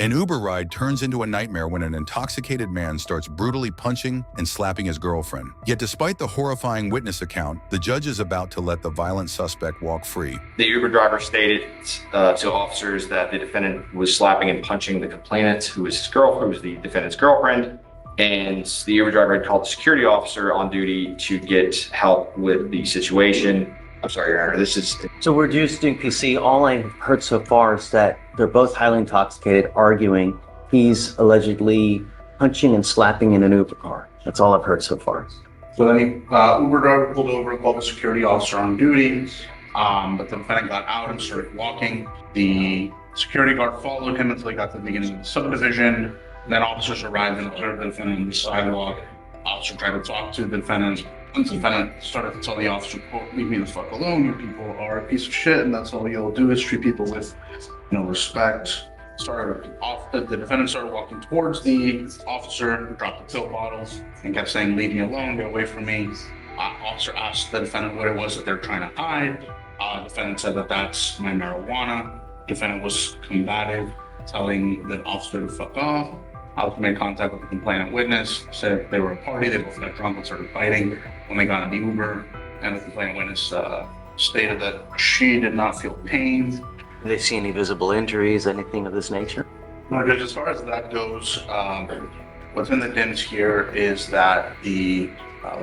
An Uber ride turns into a nightmare when an intoxicated man starts brutally punching and slapping his girlfriend. Yet despite the horrifying witness account, the judge is about to let the violent suspect walk free. The Uber driver stated to officers that the defendant was slapping and punching the complainant, who was the defendant's girlfriend, and the Uber driver had called the security officer on duty to get help with the situation. I'm sorry, Your Honor, this is... So we're just doing PC. All I've heard so far is that they're both highly intoxicated, arguing. He's allegedly punching and slapping in an Uber car. That's all I've heard so far. So then Uber driver pulled over and called the security officer on duty. But the defendant got out and started walking. The security guard followed him until he got to the beginning of the subdivision. Then officers arrived and observed the defendant on the sidewalk. Officer tried to talk to the defendant. Once the defendant started to tell the officer, quote, "Leave me the fuck alone, you people are a piece of shit, and that's all you'll do is treat people with, respect." The defendant started walking towards the officer, who dropped the pill bottles, and kept saying, "Leave me alone, get away from me." Officer asked the defendant what it was that they're trying to hide. Defendant said that that's my marijuana. Defendant was combative, telling the officer to fuck off. Officer made contact with the complainant witness, said they were a party, they both got drunk and started fighting when they got in the Uber, and the complainant witness stated that she did not feel pain. Do they see any visible injuries, anything of this nature? No, Judge, as far as that goes, what's in the DIMS here is that the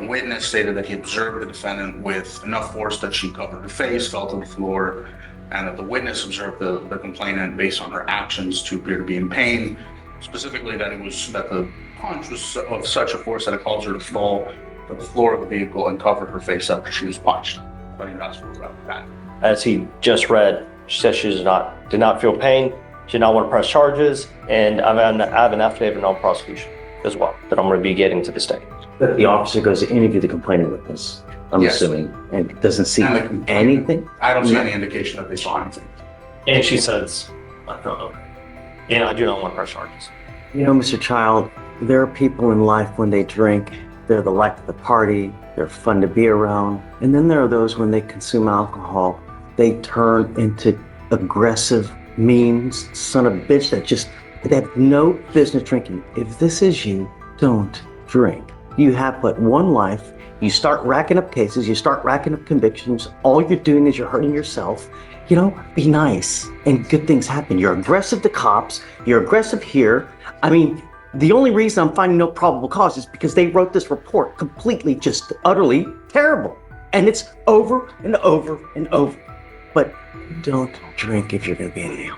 witness stated that he observed the defendant with enough force that she covered her face, fell to the floor, and that the witness observed the complainant based on her actions to appear to be in pain. Specifically, that the punch was of such a force that it caused her to fall to the floor of the vehicle and covered her face up because she was punched. I think that's what about that. As he just read, she said she did not feel pain, she did not want to press charges, and I have an affidavit on prosecution as well that I'm going to be getting to the state. The officer goes to interview the complaining witness, I'm assuming, and doesn't see anything? I don't see any indication that they saw anything. And she says, I don't know. And I do not want to press charges. Mr. Child, there are people in life when they drink, they're the life of the party, they're fun to be around. And then there are those when they consume alcohol, they turn into aggressive, mean son of a bitch that have no business drinking. If this is you, don't drink. You have but one life. You start racking up cases, you start racking up convictions. All you're doing is you're hurting yourself. Be nice and good things happen. You're aggressive to cops, you're aggressive here. I mean, the only reason I'm finding no probable cause is because they wrote this report completely, just utterly terrible. And it's over and over and over. But don't drink if you're gonna be in jail.